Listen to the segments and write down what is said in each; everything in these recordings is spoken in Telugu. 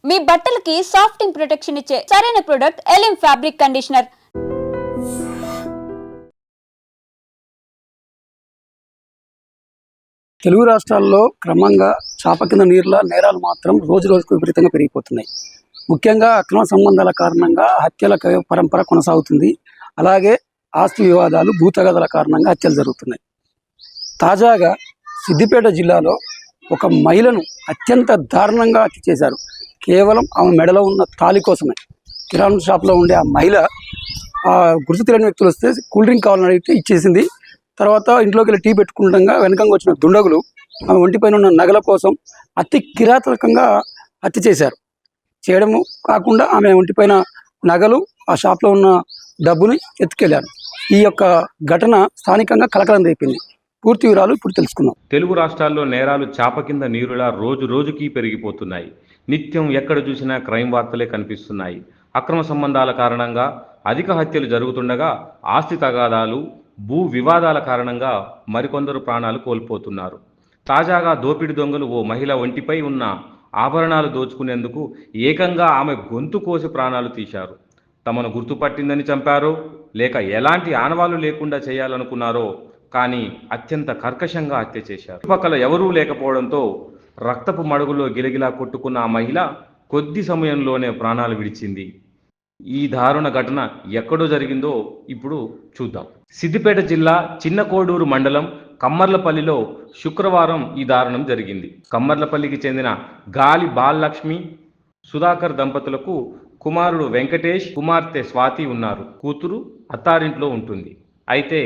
మీ బట్టలకి సాఫ్టింగ్ ప్రొటెక్షన్ ఇచ్చే సరైన ప్రొడక్ట్ ఎలిమ్ ఫ్యాబ్రిక్ కండిషనర్. తెలుగు రాష్ట్రాల్లో క్రమంగా చాప కింద నీరుల నేరాలు మాత్రం రోజు రోజుకు విపరీతంగా పెరిగిపోతున్నాయి. ముఖ్యంగా అక్రమ సంబంధాల కారణంగా హత్యల పరంపర కొనసాగుతుంది. అలాగే ఆస్తి వివాదాలు, భూతగాదాల కారణంగా హత్యలు జరుగుతున్నాయి. తాజాగా సిద్దిపేట జిల్లాలో ఒక మహిళను అత్యంత దారుణంగా హత్య చేశారు. కేవలం ఆమె మెడలో ఉన్న తాళి కోసమే. కిరాణా షాప్లో ఉండే ఆ మహిళ గుర్తు తెలియని వ్యక్తులు వస్తే కూల్ డ్రింక్ కావాలని అడిగితే ఇచ్చేసింది. తర్వాత ఇంట్లోకి వెళ్ళి టీ పెట్టుకుండగా వెనకంగా వచ్చిన దుండగులు ఆమె ఒంటిపైన ఉన్న నగల కోసం అతి కిరాతకంగా హత్య చేశారు. చేయడము కాకుండా ఆమె ఒంటిపైన నగలు, ఆ షాప్లో ఉన్న డబ్బుని ఎత్తుకెళ్లారు. ఈ యొక్క ఘటన స్థానికంగా కలకలం రేపింది. పూర్తి వివరాలు ఇప్పుడు తెలుసుకుందాం. తెలుగు రాష్ట్రాల్లో నేరాలు చాప కింద నీరులా రోజు రోజుకి పెరిగిపోతున్నాయి. నిత్యం ఎక్కడ చూసినా క్రైమ్ వార్తలే కనిపిస్తున్నాయి. అక్రమ సంబంధాల కారణంగా అధిక హత్యలు జరుగుతుండగా ఆస్తి తగాదాలు, భూ వివాదాల కారణంగా మరికొందరు ప్రాణాలు కోల్పోతున్నారు. తాజాగా దోపిడి దొంగలు ఓ మహిళ ఒంటిపై ఉన్న ఆభరణాలు దోచుకునేందుకు ఏకంగా ఆమె గొంతు కోసి ప్రాణాలు తీశారు. తమను గుర్తుపట్టిందని చంపారో లేక ఎలాంటి ఆనవాళ్లు లేకుండా చేయాలనుకున్నారో కానీ అత్యంత కర్కశంగా హత్య చేశారు. చుట్టుపక్కల ఎవరూ లేకపోవడంతో రక్తపు మడుగులో గిలగిలా కొట్టుకున్న ఆ మహిళ కొద్ది సమయంలోనే ప్రాణాలు విడిచింది. ఈ దారుణ ఘటన ఎక్కడో జరిగిందో ఇప్పుడు చూద్దాం. సిద్దిపేట జిల్లా చిన్న కోడూరు మండలం కమ్మర్లపల్లిలో శుక్రవారం ఈ దారుణం జరిగింది. కమ్మర్లపల్లికి చెందిన గాలి బాలలక్ష్మి, సుధాకర్ దంపతులకు కుమారుడు వెంకటేష్, కుమార్తె స్వాతి ఉన్నారు. కూతురు అత్తారింట్లో ఉంటుంది. అయితే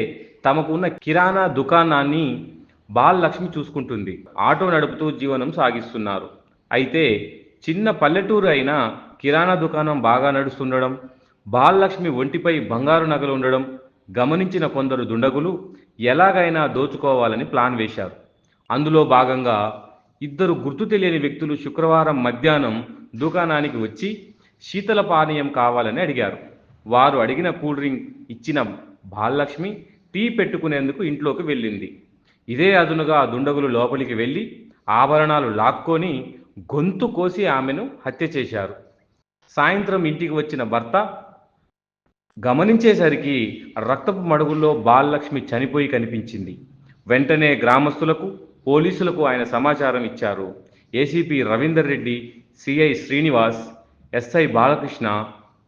తమకు ఉన్న కిరాణా దుకాణాన్ని బాలలక్ష్మి చూసుకుంటుంది. ఆటో నడుపుతూ జీవనం సాగిస్తున్నారు. అయితే చిన్న పల్లెటూరు అయినా కిరాణా దుకాణం బాగా నడుస్తుండడం, బాలలక్ష్మి ఒంటిపై బంగారు నగలు ఉండడం గమనించిన కొందరు దుండగులు ఎలాగైనా దోచుకోవాలని ప్లాన్ వేశారు. అందులో భాగంగా ఇద్దరు గుర్తు తెలియని వ్యక్తులు శుక్రవారం మధ్యాహ్నం దుకాణానికి వచ్చి శీతల పానీయం కావాలని అడిగారు. వారు అడిగిన కూల్ డ్రింక్ ఇచ్చిన బాలలక్ష్మి టీ పెట్టుకునేందుకు ఇంట్లోకి వెళ్ళింది. ఇదే అదునుగా దుండగులు లోపలికి వెళ్ళి ఆభరణాలు లాక్కొని గొంతు కోసి ఆమెను హత్య చేశారు. సాయంత్రం ఇంటికి వచ్చిన భర్త గమనించేసరికి రక్తపు మడుగుల్లో బాలలక్ష్మి చనిపోయి కనిపించింది. వెంటనే గ్రామస్తులకు, పోలీసులకు ఆయన సమాచారం ఇచ్చారు. ACP Ravinder Reddy, CI Srinivas, SI Balakrishna,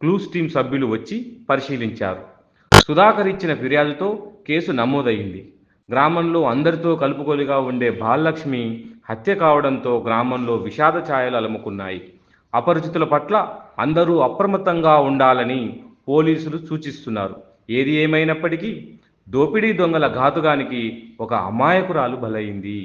clues team సభ్యులు వచ్చి పరిశీలించారు. సుధాకర్ ఇచ్చిన ఫిర్యాదుతో కేసు నమోదయ్యింది. గ్రామంలో అందరితో కలుపుకొలిగా ఉండే బాలలక్ష్మి హత్య కావడంతో గ్రామంలో విషాద ఛాయలు అలుముకున్నాయి. అపరిచితుల పట్ల అందరూ అప్రమత్తంగా ఉండాలని పోలీసులు సూచిస్తున్నారు. ఏది ఏమైనప్పటికీ దోపిడీ దొంగల ఘాతుకానికి ఒక అమాయకురాలు బలైంది.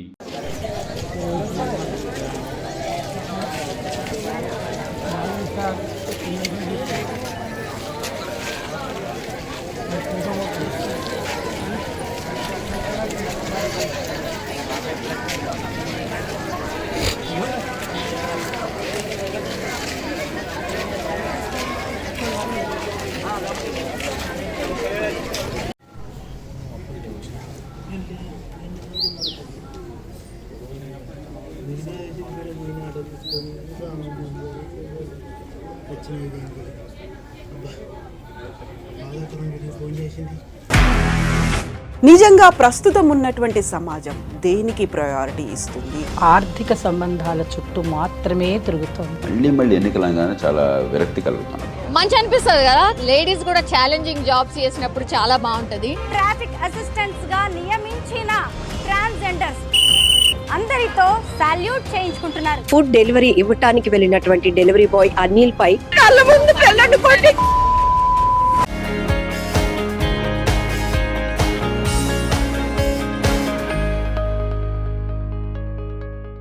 నిజంగా ప్రస్తుతం ఉన్నటువంటి సమాజం దేనికి ప్రయారిటీ ఇస్తుంది? ఆర్థిక సంబంధాల చుట్టూ మాత్రమే తిరుగుతుంది. మళ్ళీ ఎన్నికలంగానే చాలా విరక్తి కలుగుతాం. మంచి అనిపిస్తుంది కదా, లేడీస్ కూడా ఛాలెంజింగ్ జాబ్స్ చేసినప్పుడు చాలా బాగుంటది. ట్రాఫిక్ అసిస్టెంట్స్ గా నియమించిన ట్రాన్స్జెండర్స్ అందరితో సాల్యూట్ చేయించుకుంటున్నారు. ఫుడ్ డెలివరీ ఇవ్వటానికి వెళ్ళినటువంటి డెలివరీ బాయ్ అనిల్ పై కళ్ళ ముందు